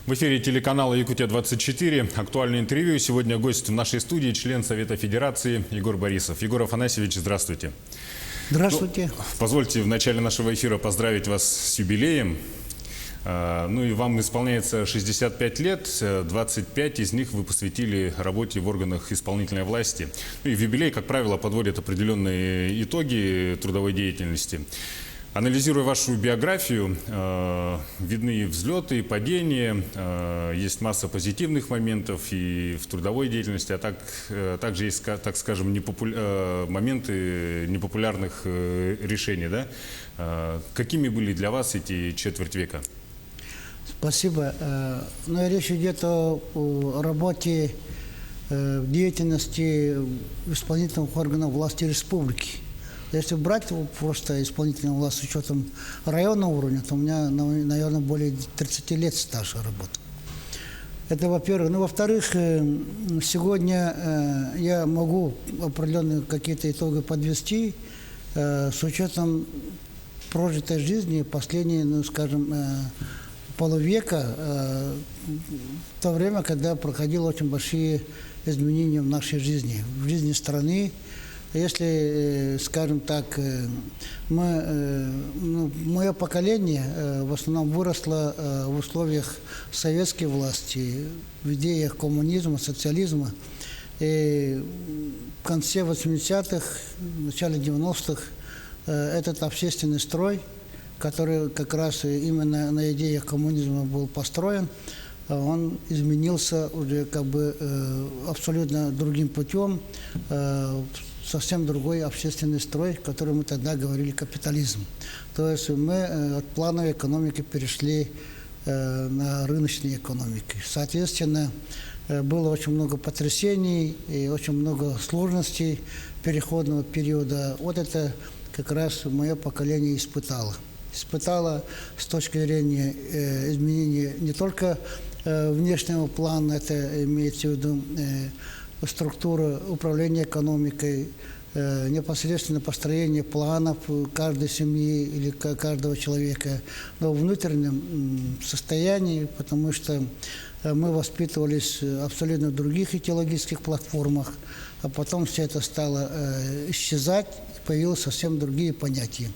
В эфире телеканала «Якутия-24». Актуальное интервью. Сегодня гость в нашей студии, член Совета Федерации Егор Борисов. Егор Афанасьевич, здравствуйте. Здравствуйте. Позвольте в начале нашего эфира поздравить вас с юбилеем. И вам исполняется 65 лет, 25 из них вы посвятили работе в органах исполнительной власти. И в юбилей, как правило, подводят определенные итоги трудовой деятельности. Анализируя вашу биографию, видны взлеты и падения, есть масса позитивных моментов и в трудовой деятельности, а также есть, так скажем, моменты непопулярных решений. Да? Какими были для вас эти четверть века? Спасибо. Речь идет о работе, деятельности исполнительных органов власти республики. Если брать просто исполнительную власть с учетом районного уровня, то у меня, наверное, более 30 лет стажа работы. Это во-первых. Во-вторых, сегодня я могу определенные какие-то итоги подвести с учетом прожитой жизни последние, полувека, в то время, когда проходило очень большие изменения в нашей жизни, в жизни страны. Если, скажем так, мое поколение в основном выросло в условиях советской власти, в идеях коммунизма, социализма. И в конце 80-х, в начале 90-х этот общественный строй, который как раз именно на идеях коммунизма был построен, он изменился уже абсолютно другим путем, совсем другой общественный строй, который мы тогда говорили капитализм. То есть мы от плановой экономики перешли на рыночные экономики. Соответственно, было очень много потрясений и очень много сложностей переходного периода. Вот это как раз мое поколение испытало. Испытало с точки зрения изменения не только внешнего плана, это имеется в виду структура управления экономикой, непосредственно построение планов каждой семьи или каждого человека, но в внутреннем состоянии, потому что мы воспитывались абсолютно в других идеологических платформах, а потом все это стало исчезать, появились совсем другие понятия.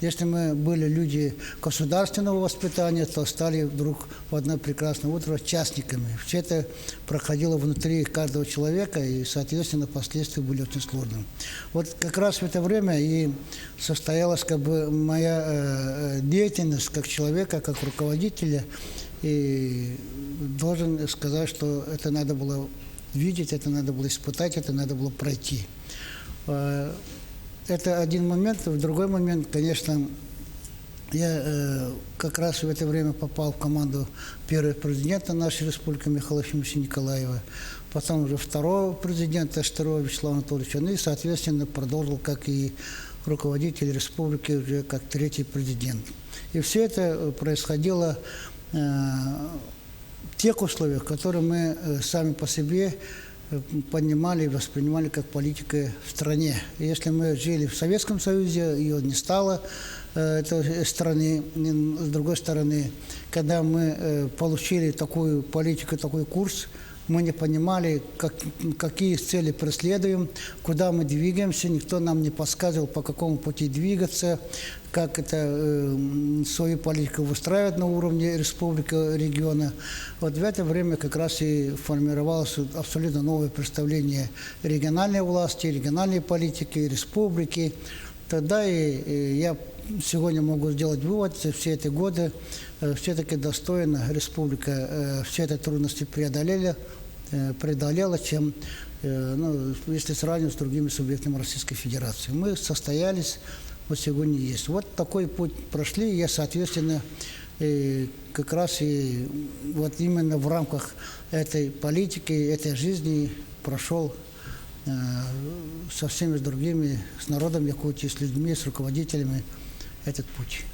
Если мы были люди государственного воспитания, то стали вдруг в одно прекрасное утро частниками. Все это проходило внутри каждого человека, и, соответственно, последствия были очень сложными. Вот как раз в это время и состоялась моя деятельность как человека, как руководителя. И должен сказать, что это надо было видеть, это надо было испытать, это надо было пройти. Это один момент. В другой момент, конечно, я как раз в это время попал в команду первого президента нашей республики Михаила Ефимовича Николаева, потом уже второго президента Штырова Вячеслава Анатольевича, и, соответственно, продолжил как и руководитель республики, уже как третий президент. И все это происходило в тех условиях, которые мы сами по себе понимали и воспринимали как политика в стране. Если мы жили в Советском Союзе, ее не стало, этой страны. С другой стороны, когда мы получили такую политику, такой курс, мы не понимали, какие цели преследуем, куда мы двигаемся, никто нам не подсказывал, по какому пути двигаться, как это свою политику выстраивать на уровне республики, региона. Вот в это время как раз и формировалось абсолютно новое представление региональной власти, региональной политики, республики. Тогда и я сегодня могу сделать вывод, что все эти годы все-таки достойно республика все эти трудности преодолела, чем если сравнивать с другими субъектами Российской Федерации. Мы состоялись, вот сегодня есть. Вот такой путь прошли, я, соответственно, как раз и вот именно в рамках этой политики, этой жизни прошел со всеми другими, с народом Якутии, с людьми, с руководителями этот путь.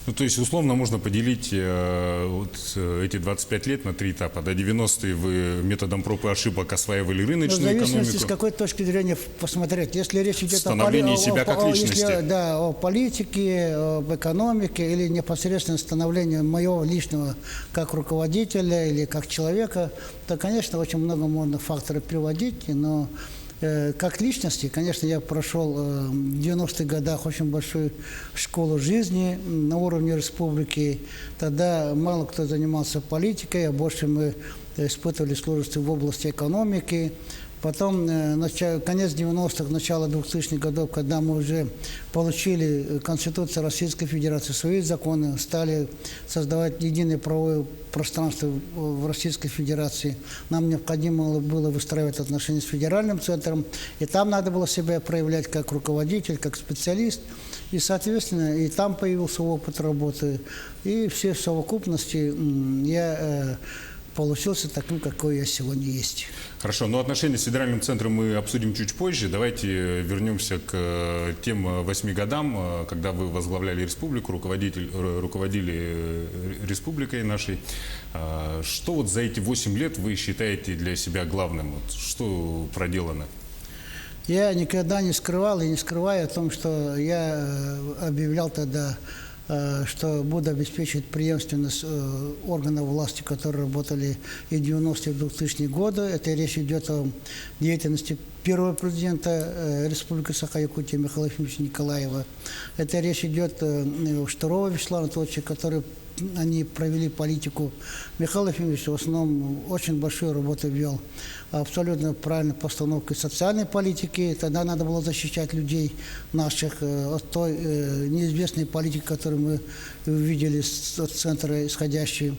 Ну, то есть, условно, можно поделить эти 25 лет на 3 этапа. До 90-е вы методом проб и ошибок осваивали Но в рыночную зависимости, с экономику. какой точки зрения посмотреть. Если речь идет Становление себя как личности. о политике, об экономике или непосредственно становлении моего личного как руководителя или как человека, то, конечно, очень много можно факторов приводить, но как личности, конечно, я прошел в 90-х годах очень большую школу жизни на уровне республики. Тогда мало кто занимался политикой, а больше мы испытывали сложности в области экономики. Потом, конец 90-х, начало 2000-х годов, когда мы уже получили Конституцию Российской Федерации, свои законы, стали создавать единое правовое пространство в Российской Федерации. Нам необходимо было выстраивать отношения с федеральным центром, и там надо было себя проявлять как руководитель, как специалист. И, соответственно, и там появился опыт работы. И все в совокупности я получился таким, какой я сегодня есть. Хорошо, но отношения с федеральным центром мы обсудим чуть позже. Давайте вернемся к тем 8 годам, когда вы возглавляли республику, руководили республикой нашей. Что вот за эти 8 лет вы считаете для себя главным? Вот что проделано? Я никогда не скрывал и не скрываю о том, что я объявлял тогда, что буду обеспечивать преемственность органов власти, которые работали и в 90-е, и в 2000-е годы. Это речь идет о деятельности первого президента Республики Саха-Якутия Михаила Ефимовича Николаева. Это речь идет о Штырова Вячеслава Анатольевича, который они провели политику. Михаил Ефимович в основном очень большую работу вел, абсолютно правильной постановкой социальной политики. Тогда надо было защищать людей наших от той неизвестной политики, которую мы видели от центра исходящей.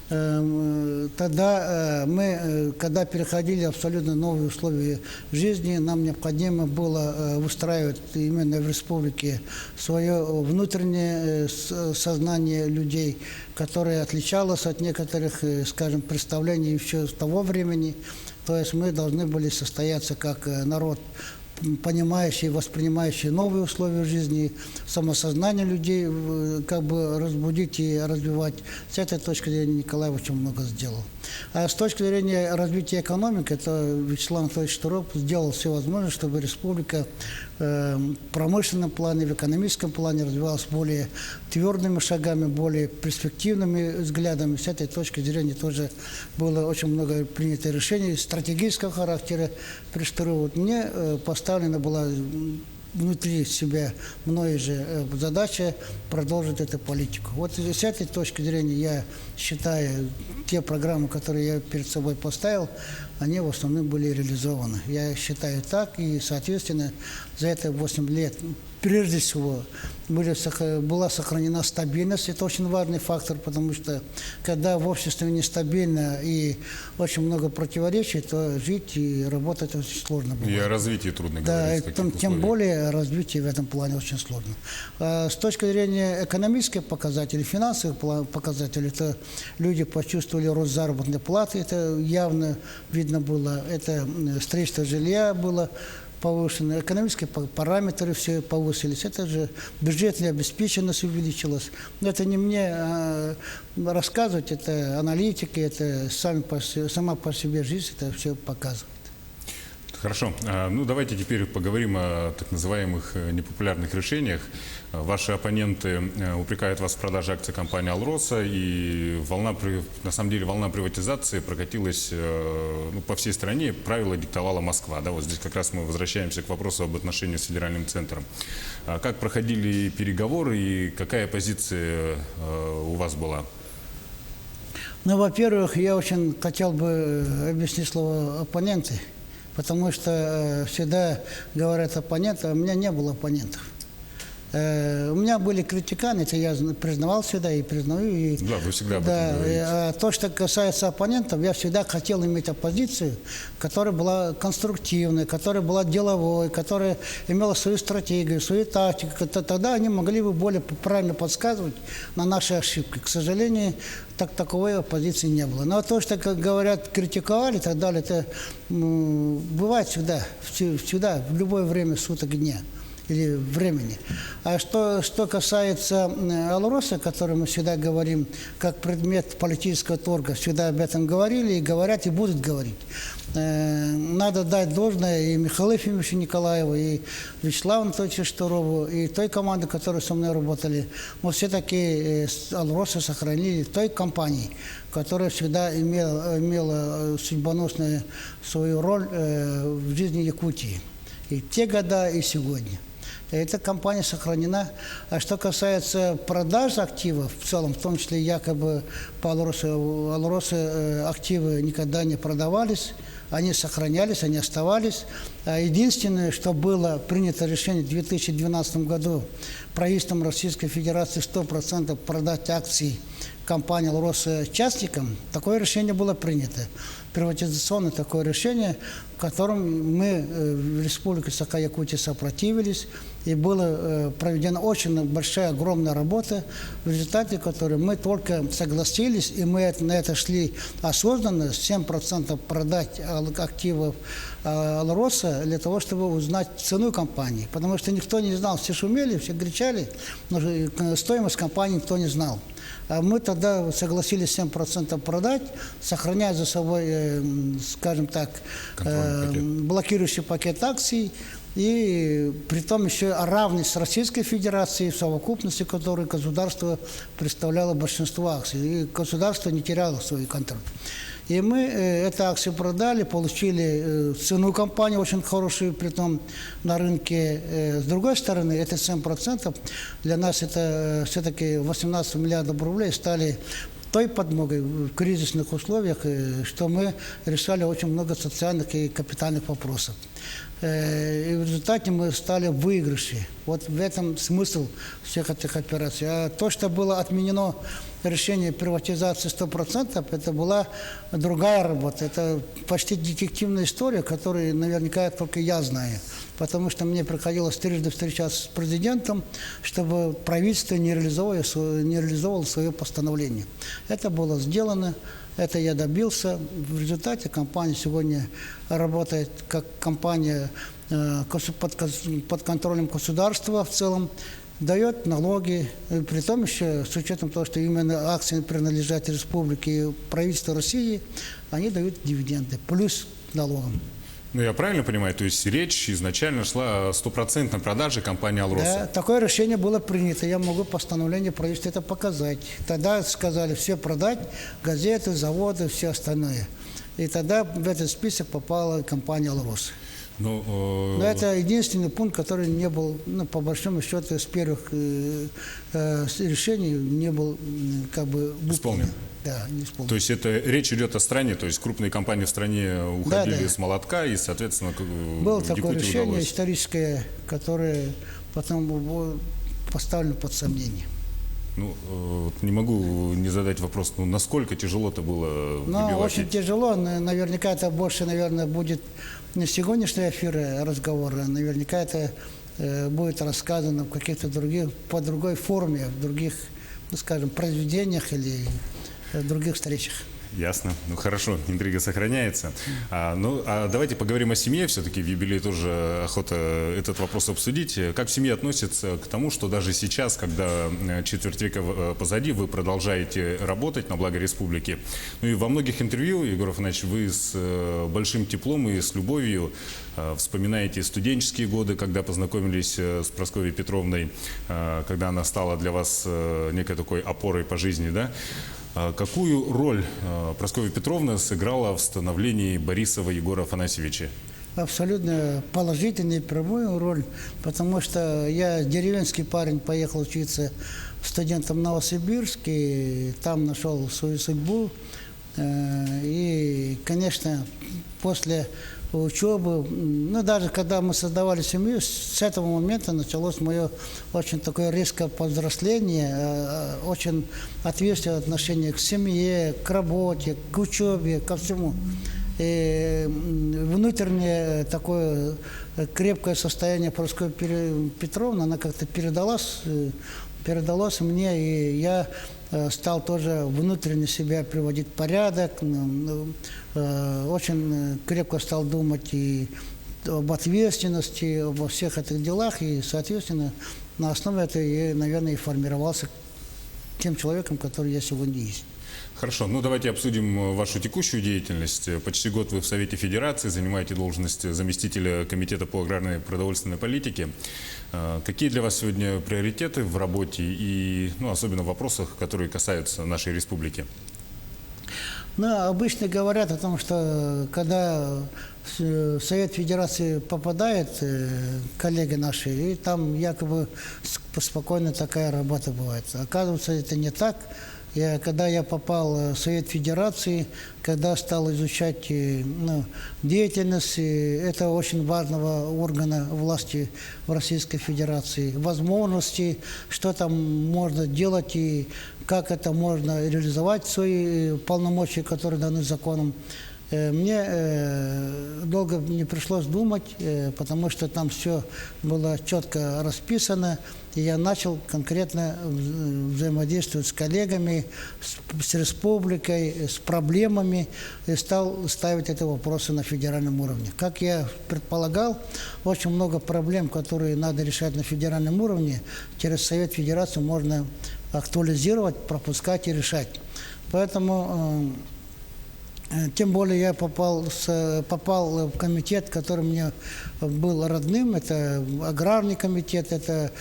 Тогда мы, когда переходили абсолютно новые условия жизни, нам необходимо было выстраивать именно в республике свое внутреннее сознание людей, которое отличалось от некоторых, скажем, представлений еще с того времени. То есть мы должны были состояться как народ, понимающий, воспринимающий новые условия жизни, самосознание людей как бы разбудить и развивать. С этой точки зрения Николай очень много сделал. А с точки зрения развития экономики, то Вячеслав Анатольевич Штыров сделал все возможное, чтобы республика в промышленном плане, в экономическом плане развивалась более твердыми шагами, более перспективными взглядами. С этой точки зрения тоже было очень много принято решений стратегического характера при Штырове. Мне поставлена была внутри себя мной же задача продолжить эту политику. Вот с этой точки зрения я считаю, те программы, которые я перед собой поставил, они в основном были реализованы. Я считаю так, и, соответственно, за это 8 лет, прежде всего, была сохранена стабильность. Это очень важный фактор, потому что, когда в обществе нестабильно и очень много противоречий, то жить и работать очень сложно бывает. И о развитии трудно да, говорить. Да, тем более развитие в этом плане очень сложно. С точки зрения экономических показателей, финансовых показателей, то люди почувствовали рост заработной платы, это явно видно было, это строительство жилья было повышено, экономические параметры все повысились, это же бюджетная обеспеченность увеличилась. Но это не мне рассказывать, это аналитики, это сама по себе жизнь, это все показывает. Хорошо. Ну, давайте теперь поговорим о так называемых непопулярных решениях. Ваши оппоненты упрекают вас в продаже акций компании «Алроса», и на самом деле волна приватизации прокатилась по всей стране, правила диктовала Москва. Да, вот здесь как раз мы возвращаемся к вопросу об отношениях с федеральным центром. Как проходили переговоры и какая позиция у вас была? Ну, во-первых, я очень хотел бы объяснить слово «оппоненты», потому что всегда говорят оппоненты, а у меня не было оппонентов. У меня были критиканы, это я признавал всегда и признаю. И, да, вы всегда об этом говорите. А то, что касается оппонентов, я всегда хотел иметь оппозицию, которая была конструктивной, которая была деловой, которая имела свою стратегию, свою тактику. Тогда они могли бы более правильно подсказывать на наши ошибки. К сожалению, таковой оппозиции не было. Но то, что, как говорят, критиковали и так далее, это бывает всегда, в любое время суток и дня. или времени. А что касается «Алроса», о котором мы всегда говорим, как предмет политического торга, всегда об этом говорили, и говорят, и будут говорить. Надо дать должное и Михаилу Ефимовичу Николаеву, и Вячеславу Анатольевичу Штурову, и той команде, которые со мной работали. Мы все-таки «Алроса» сохранили той компании, которая всегда имела судьбоносную свою роль в жизни Якутии. И те года, и сегодня. Эта компания сохранена. А что касается продаж активов, в целом, в том числе якобы по «Алросе» активы никогда не продавались, они сохранялись, они оставались. Единственное, что было принято решение в 2012 году правительством Российской Федерации 100% продать акции компании «Алроса» частникам, такое решение было принято. Приватизационное такое решение, в котором мы в Республике Саха-Якутия сопротивились, и была проведена очень большая, огромная работа, в результате которой мы только согласились, и мы на это шли осознанно, 7% продать активов «Алроса» для того, чтобы узнать цену компании. Потому что никто не знал, все шумели, все кричали, но стоимость компании никто не знал. А мы тогда согласились 7% продать, сохраняя за собой, скажем так, блокирующий пакет акций, и при том еще равный с Российской Федерацией, в совокупности которой государство представляло большинство акций, и государство не теряло свой контроль. И мы эту акцию продали, получили цену компании очень хорошую, при том на рынке. С другой стороны, это 7%, для нас это все-таки 18 миллиардов рублей стали той подмогой в кризисных условиях, что мы решали очень много социальных и капитальных вопросов. И в результате мы стали в выигрыше. Вот в этом смысл всех этих операций. А то, что было отменено решение приватизации 100%, это была другая работа. Это почти детективная история, которую наверняка только я знаю. Потому что мне приходилось трижды встречаться с президентом, чтобы правительство не реализовывало свое постановление. Это было сделано, это я добился. В результате компания сегодня работает как компания под контролем государства в целом, дает налоги, при том еще, с учетом того, что именно акции принадлежат республике и правительству России, они дают дивиденды, плюс налогам. Ну, я правильно понимаю, то есть речь изначально шла о 100% продаже компании «Алроса»? Да, такое решение было принято, я могу постановление правительства это показать. Тогда сказали все продать, газеты, заводы, все остальное. И тогда в этот список попала компания «Алроса». Но это единственный пункт, который не был, по большому счету, с первых решений не был исполнен. Да, не исполнен. То есть это речь идет о стране, то есть крупные компании в стране уходили с молотка, и, соответственно, было такое решение удалось. историческое, которое потом было поставлено под сомнение. Не могу не задать вопрос, насколько тяжело это было выбивать? Очень тяжело. Наверняка это больше, будет не сегодняшний эфир разговора, наверняка это будет рассказано в каких-то других, по другой форме, в других, скажем, произведениях или в других встречах. Ясно. Хорошо, интрига сохраняется. Давайте поговорим о семье. Все-таки в юбилей тоже охота этот вопрос обсудить. Как в семье относится к тому, что даже сейчас, когда четверть века позади, вы продолжаете работать на благо республики? И во многих интервью, Егор Афанасьевич, вы с большим теплом и с любовью вспоминаете студенческие годы, когда познакомились с Прасковьей Петровной, когда она стала для вас некой такой опорой по жизни, да? Какую роль Прасковья Петровна сыграла в становлении Борисова Егора Афанасьевича? Абсолютно положительную прямую роль, потому что я деревенский парень, поехал учиться студентом в Новосибирск, и там нашел свою судьбу. И, конечно, после учебы, даже когда мы создавали семью, с этого момента началось мое очень такое резкое повзросление, очень ответственное отношение к семье, к работе, к учебе, ко всему. И внутреннее такое крепкое состояние Прасковьи Петровны, она как-то передалась мне, и я стал тоже внутренне себя приводить в порядок, очень крепко стал думать и об ответственности, обо всех этих делах. И, соответственно, на основе этого я, наверное, и формировался тем человеком, который я сегодня есть. Хорошо, ну давайте обсудим вашу текущую деятельность. Почти год вы в Совете Федерации, занимаете должность заместителя Комитета по аграрной и продовольственной политике. Какие для вас сегодня приоритеты в работе и, особенно в вопросах, которые касаются нашей республики? Обычно говорят о том, что когда в Совет Федерации попадает коллеги наши, и там якобы спокойно такая работа бывает. Оказывается, это не так. Когда я попал в Совет Федерации, когда стал изучать деятельность этого очень важного органа власти в Российской Федерации, возможности, что там можно делать и как это можно реализовать, свои полномочия, которые даны законом, мне долго не пришлось думать, потому что там все было четко расписано, и я начал конкретно взаимодействовать с коллегами, с республикой, с проблемами, и стал ставить эти вопросы на федеральном уровне. Как я предполагал, очень много проблем, которые надо решать на федеральном уровне, через Совет Федерации можно актуализировать, пропускать и решать. Поэтому... Тем более я попал в комитет, который мне был родным. Это аграрный комитет, это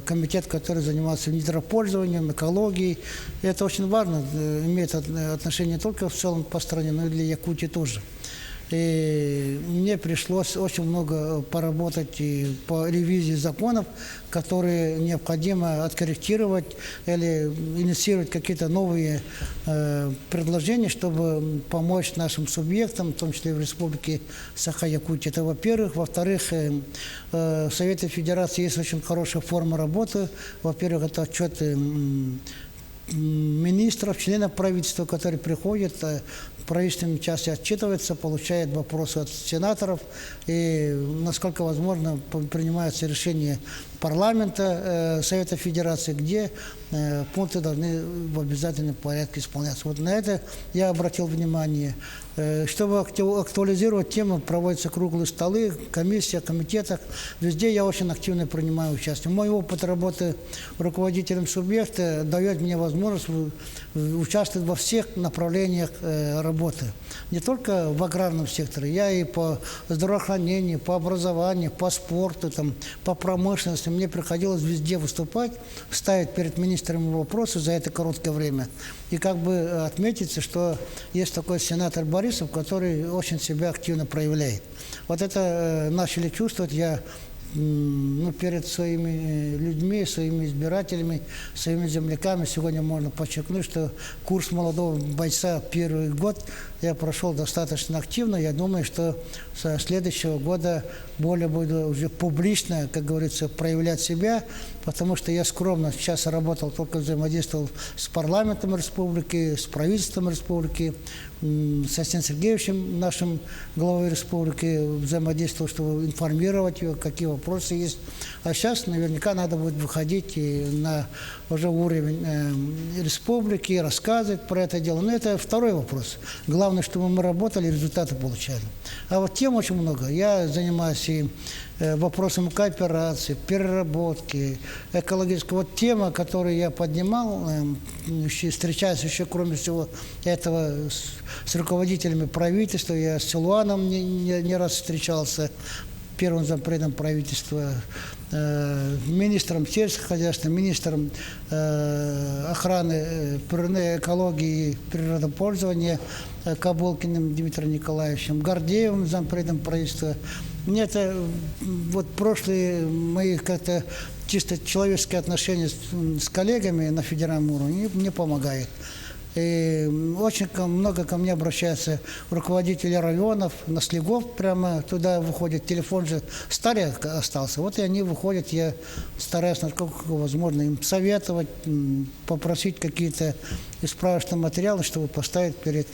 комитет, который занимался недропользованием, экологией. И это очень важно, имеет отношение не только в целом по стране, но и для Якутии тоже. И мне пришлось очень много поработать и по ревизии законов, которые необходимо откорректировать или инициировать какие-то новые предложения, чтобы помочь нашим субъектам, в том числе в Республике Саха-Якутия. Это во-первых. Во-вторых, в Совете Федерации есть очень хорошая форма работы. Во-первых, это отчеты министров, членов правительства, которые приходят, в правительственной части отчитываются, получают вопросы от сенаторов, и, насколько возможно, принимаются решения парламента Совета Федерации, где пункты должны в обязательном порядке исполняться. Вот на это я обратил внимание. Чтобы актуализировать тему, проводятся круглые столы, комиссия, комитетах. Везде я очень активно принимаю участие. Мой опыт работы руководителем субъекта дает мне возможность участвовать во всех направлениях работы. Не только в аграрном секторе. Я и по здравоохранению, по образованию, по спорту, по промышленности. Мне приходилось везде выступать, ставить перед министром вопросы за это короткое время. И как бы отметиться, что есть такой сенатор Борисов, который очень себя активно проявляет. Вот это начали чувствовать я перед своими людьми, своими избирателями, своими земляками. Сегодня можно подчеркнуть, что курс молодого бойца первый год я прошел достаточно активно. Я думаю, что со следующего года более буду уже публично, как говорится, проявлять себя, потому что я скромно сейчас работал, только взаимодействовал с парламентом республики, с правительством республики, с Арсением Сергеевичем, нашим главой республики, взаимодействовал, чтобы информировать ее, какие вопросы есть. А сейчас наверняка надо будет выходить и на уже уровень республики, рассказывать про это дело. Но это второй вопрос. Главное, чтобы мы работали, результаты получали. А вот тем очень много. Я занимаюсь и вопросом кооперации, переработки, экологической. Вот тема, которую я поднимал, встречаюсь еще, кроме всего этого, с руководителями правительства. Я с Силуаном не раз встречался, первым зампредом правительства, министром сельского хозяйства, министром охраны экологии и природопользования Кабулкиным Дмитрием Николаевичем, Гордеевым, зампредом правительства. Мне это вот прошлые мои как-то чисто человеческие отношения с коллегами на федеральном уровне мне помогает. И очень много ко мне обращаются руководители районов, наслегов, прямо туда выходят, телефон же старый остался, вот и они выходят, я стараюсь, насколько возможно, им советовать, попросить какие-то справочные материалы, чтобы поставить перед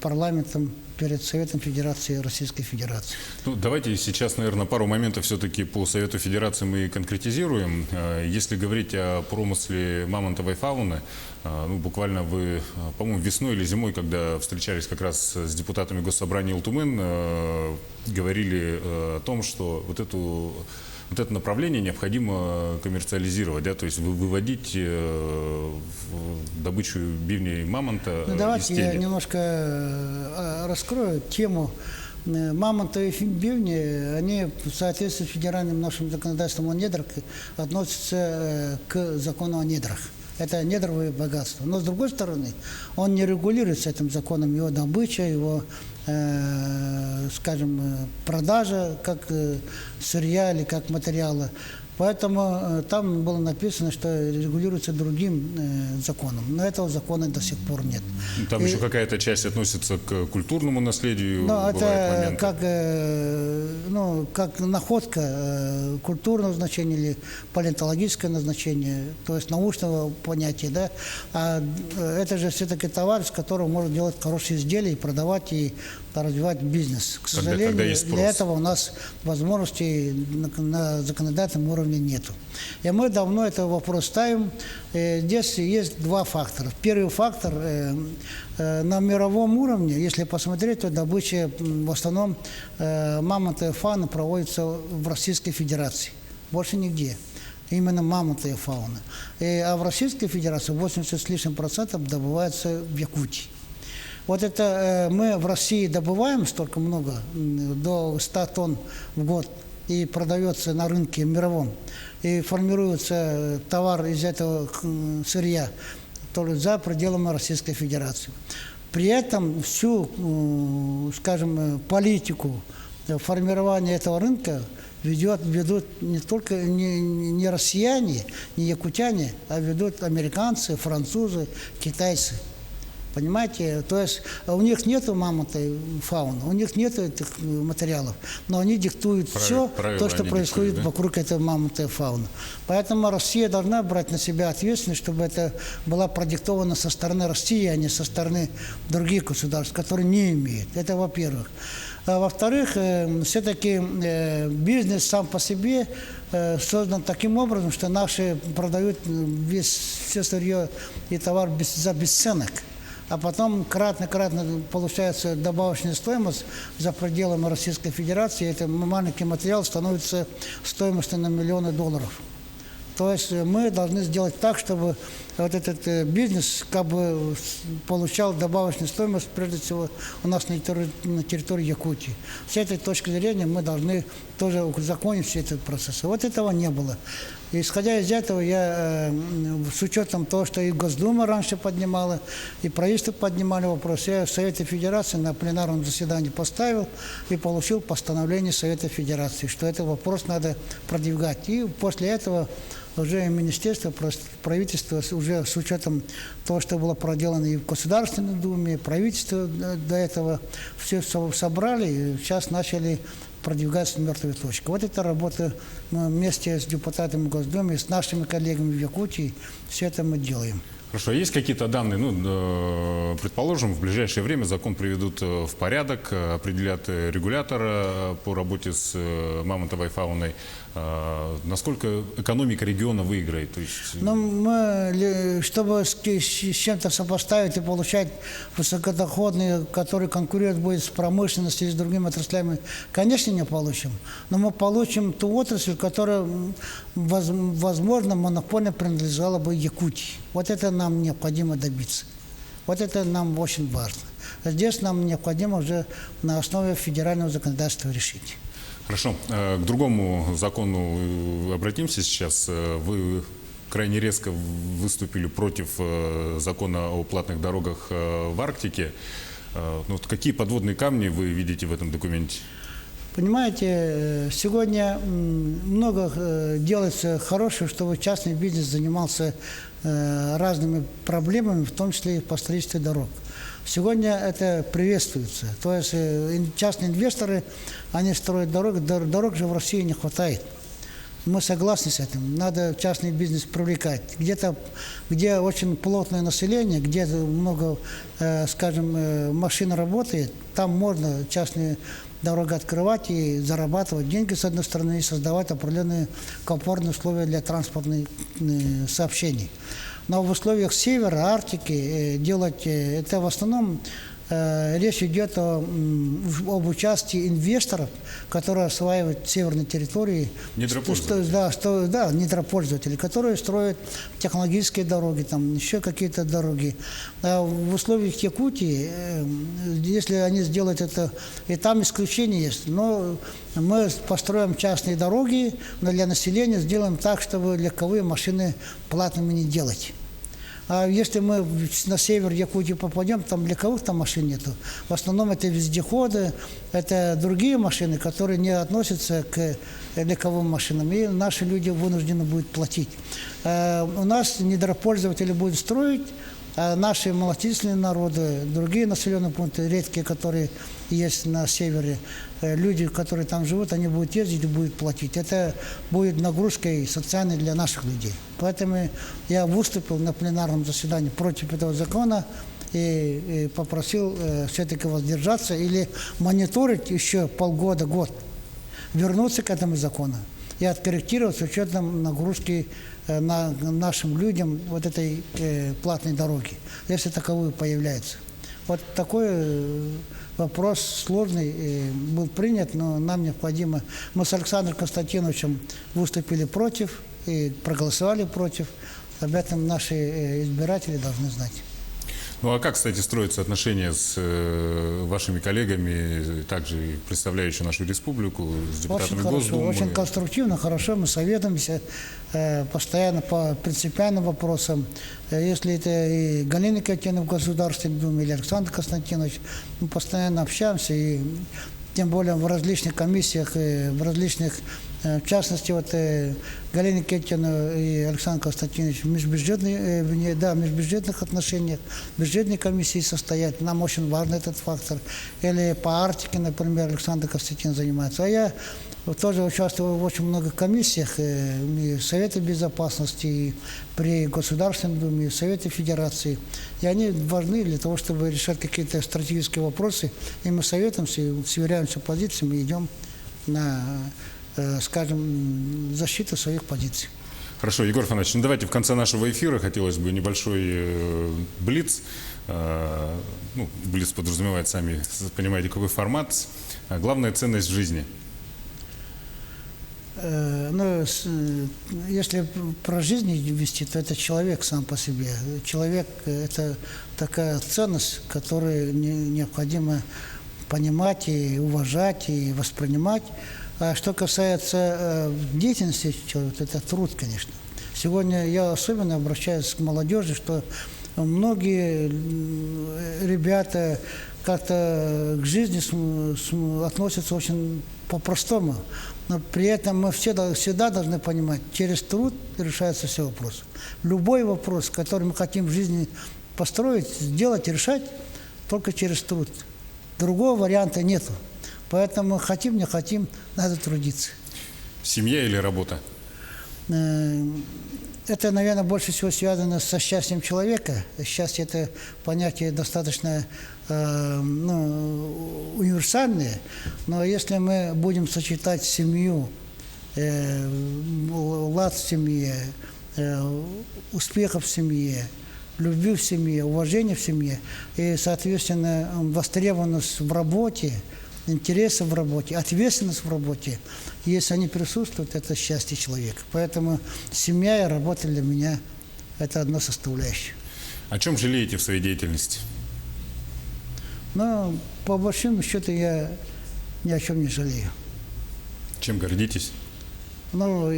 парламентом, перед Советом Федерации Российской Федерации. Ну, давайте сейчас, наверное, пару моментов все-таки по Совету Федерации мы конкретизируем. Если говорить о промысле мамонтовой фауны, ну, буквально вы, по-моему, весной или зимой, когда встречались как раз с депутатами Госсобрания Ултумен, говорили о том, что вот это направление необходимо коммерциализировать, да, то есть выводить добычу бивней мамонта Ну, из давайте я тени. немножко раскрою тему. Мамонтовые бивни, они в соответствии с федеральным нашим законодательством о недрах относятся к закону о недрах. Это недровые богатства. Но с другой стороны, он не регулируется этим законом, его добыча, его, скажем, продажа как сырья или как материала. Поэтому там было написано, что регулируется другим законом. Но этого закона до сих пор нет. Там еще какая-то часть относится к культурному наследию. Ну, бывают это моменты. как находка культурного значения или палеонтологическое назначение, то есть научного понятия, да. А это же все-таки товар, из которого можно делать хорошие изделия, продавать и развивать бизнес. К сожалению, когда есть спрос. для этого у нас возможностей на законодательном уровне нету. И мы давно этот вопрос ставим. Здесь есть два фактора. Первый фактор на мировом уровне, если посмотреть, то добыча в основном мамонтовой фауны проводится в Российской Федерации. Больше нигде. Именно мамонтовая фауна. А в Российской Федерации 80 с лишним процентов добывается в Якутии. Вот это мы в России добываем столько много, до 100 тонн в год, и продается на рынке мировом. И формируется товар из этого сырья только за пределами Российской Федерации. При этом всю, скажем, политику формирования этого рынка ведут не только не россияне, не якутяне, а ведут американцы, французы, китайцы. Понимаете? То есть у них нет мамонтовой фауны, у них нет этих материалов, но они диктуют все то, что происходит вокруг этой мамонтовой фауны. Поэтому Россия должна брать на себя ответственность, чтобы это было продиктовано со стороны России, а не со стороны других государств, которые не имеют. Это во-первых. А во-вторых, все-таки бизнес сам по себе создан таким образом, что наши продают все сырье и товар за бесценок. А потом кратно получается добавочная стоимость за пределами Российской Федерации. Это маленький материал становится стоимостью на миллионы долларов. То есть мы должны сделать так, чтобы вот этот бизнес как бы получал добавочную стоимость, прежде всего, у нас на территории Якутии. С этой точки зрения мы должны тоже узаконить все эти процессы. Вот этого не было. Исходя из этого, я с учетом того, что и Госдума раньше поднимала, и правительство поднимали вопрос, я в Совете Федерации на пленарном заседании поставил и получил постановление Совета Федерации, что этот вопрос надо продвигать. И после этого уже министерство, правительство уже с учетом того, что было проделано и в Государственной Думе, правительство до этого все собрали, и сейчас начали продвигаться мертвой точкой. Вот эта работа мы вместе с депутатами Госдумы, с нашими коллегами в Якутии, все это мы делаем. Хорошо, есть какие-то данные, ну, предположим, в ближайшее время закон приведут в порядок, определят регулятора по работе с мамонтовой фауной. Насколько экономика региона выиграет? То есть... Ну, мы, чтобы с чем-то сопоставить и получать высокодоходные, которые конкурируют будет с промышленностью и с другими отраслями, конечно, не получим. Но мы получим ту отрасль, которая, возможно, монопольно принадлежала бы Якутии. Вот это нам необходимо добиться. Вот это нам очень важно. Здесь нам необходимо уже на основе федерального законодательства решить. Хорошо. К другому закону обратимся сейчас. Вы крайне резко выступили против закона о платных дорогах в Арктике. Ну, какие подводные камни вы видите в этом документе? Понимаете, сегодня много делается хорошего, чтобы частный бизнес занимался разными проблемами, в том числе и по строительству дорог. Сегодня это приветствуется. То есть частные инвесторы, они строят дороги, дорог же в России не хватает. Мы согласны с этим. Надо частный бизнес привлекать. Где-то, где очень плотное население, где много, скажем, машин работает, там можно частные дороги открывать и зарабатывать деньги, с одной стороны, и создавать определенные комфортные условия для транспортных сообщений. Но в условиях севера, Арктики делать это в основном речь идет об участии инвесторов, которые осваивают северные территории. Недропользователи. Да, недропользователи, которые строят технологические дороги, там еще какие-то дороги. А в условиях Якутии, если они сделают это, и там исключения есть, но мы построим частные дороги, но для населения сделаем так, чтобы легковые машины платными не делать. А если мы на север Якутии попадем, там легковых там машин нету. В основном это вездеходы, это другие машины, которые не относятся к легковым машинам. И наши люди вынуждены будут платить. У нас недропользователи будут строить, а наши малочисленные народы, другие населенные пункты, редкие, которые есть на севере, люди, которые там живут, они будут ездить и будут платить. Это будет нагрузкой социальной для наших людей. Поэтому я выступил на пленарном заседании против этого закона и попросил все-таки воздержаться или мониторить еще полгода, год, вернуться к этому закону и откорректировать с учетом нагрузки на нашим людям вот этой платной дороги, если таковые появляются. Вот такой вопрос сложный был принят, но нам необходимо. Мы с Александром Константиновичем выступили против и проголосовали против. Об этом наши избиратели должны знать. Ну а как, кстати, строятся отношения с вашими коллегами, также представляющими нашу республику, с депутатами Госдумы? Очень конструктивно, хорошо, мы советуемся постоянно по принципиальным вопросам. Если это и Галина Катина в Государственной Думе, или Александр Константинович, мы постоянно общаемся, и тем более в различных комиссиях, в различных, в частности, вот Галина Кетина и Александр Константинович в межбюджетных отношениях, в бюджетной комиссии состоят. Нам очень важен этот фактор. Или по Арктике, например, Александр Константинович занимается. А я тоже участвую в очень многих комиссиях, и в Совете Безопасности, и при Государственной Думе, и в Совете Федерации. И они важны для того, чтобы решать какие-то стратегические вопросы. И мы советуемся, сверяемся позициями и идем на, скажем, защиту своих позиций. Хорошо, Егор Афанасьевич, ну давайте в конце нашего эфира хотелось бы небольшой блиц. Ну, блиц подразумевает, сами понимаете, какой формат. Главная ценность в жизни. Ну, если про жизнь вести, то это человек сам по себе. Человек – это такая ценность, которую необходимо понимать и уважать, и воспринимать. А что касается деятельности человека, это труд, конечно. Сегодня я особенно обращаюсь к молодежи, что многие ребята как-то к жизни относятся очень по-простому. Но при этом мы всегда должны понимать, через труд решаются все вопросы. Любой вопрос, который мы хотим в жизни построить, сделать и решать, только через труд. Другого варианта нету. Поэтому хотим, не хотим, надо трудиться. Семья или работа? Это, наверное, больше всего связано со счастьем человека. Счастье – это понятие достаточно универсальное. Но если мы будем сочетать семью, лад в семье, успехов в семье, любви в семье, уважение в семье и, соответственно, востребованность в работе, интересы в работе, ответственность в работе, если они присутствуют, это счастье человека. Поэтому семья и работа для меня – это одна составляющая. О чем жалеете в своей деятельности? Ну, по большому счету, я ни о чем не жалею. Чем гордитесь? Ну,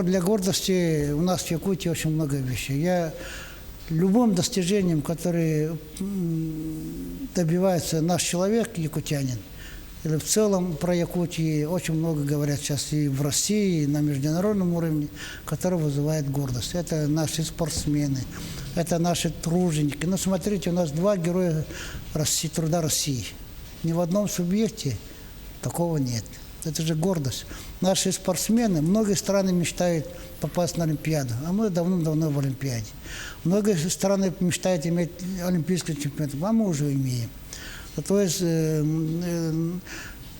для гордости у нас в Якутии очень много вещей. Я любым достижением, которое добивается наш человек, якутянин, или в целом про Якутию очень много говорят сейчас и в России, и на международном уровне, который вызывает гордость. Это наши спортсмены, это наши труженики. Ну, смотрите, у нас 2 героя труда России. Ни в одном субъекте такого нет. Это же гордость. Наши спортсмены, многие страны мечтают попасть на Олимпиаду, а мы давным-давно в Олимпиаде. Многие страны мечтают иметь олимпийский чемпионат, а мы уже имеем. То есть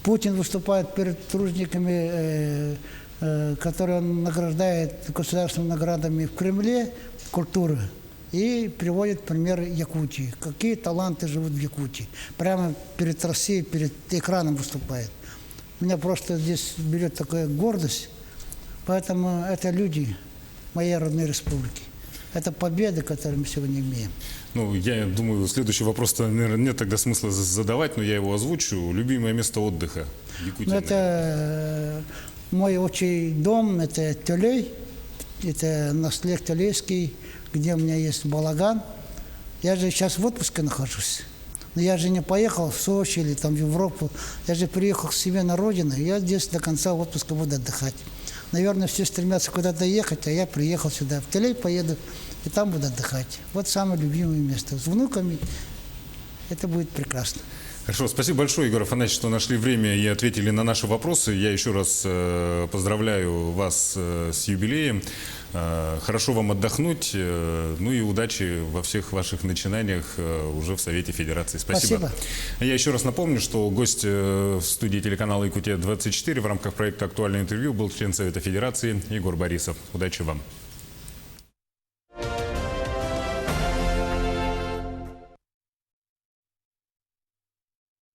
Путин выступает перед тружениками, которые он награждает государственными наградами в Кремле культуры. И приводит пример Якутии. Какие таланты живут в Якутии. Прямо перед Россией, перед экраном выступает. Меня просто здесь берет такая гордость. Поэтому это люди моей родной республики. Это победы, которые мы сегодня имеем. Ну, я думаю, следующий вопрос, наверное, нет тогда смысла задавать, но я его озвучу. Любимое место отдыха в Якутии? Это мой отчий дом, это Тюлей, это Наслек Тюлейский, где у меня есть балаган. Я же сейчас в отпуске нахожусь. Но я же не поехал в Сочи или там в Европу. Я же приехал к себе на родину. Я здесь до конца отпуска буду отдыхать. Наверное, все стремятся куда-то ехать, а я приехал сюда. В Тюлей поеду и там буду отдыхать. Вот самое любимое место. С внуками это будет прекрасно. Хорошо, спасибо большое, Егор Афанасьевич, что нашли время и ответили на наши вопросы. Я еще раз поздравляю вас с юбилеем. Хорошо вам отдохнуть, ну и удачи во всех ваших начинаниях уже в Совете Федерации. Спасибо. Я еще раз напомню, что гость в студии телеканала «Якутия-24» в рамках проекта «Актуальное интервью» был член Совета Федерации Егор Борисов. Удачи вам.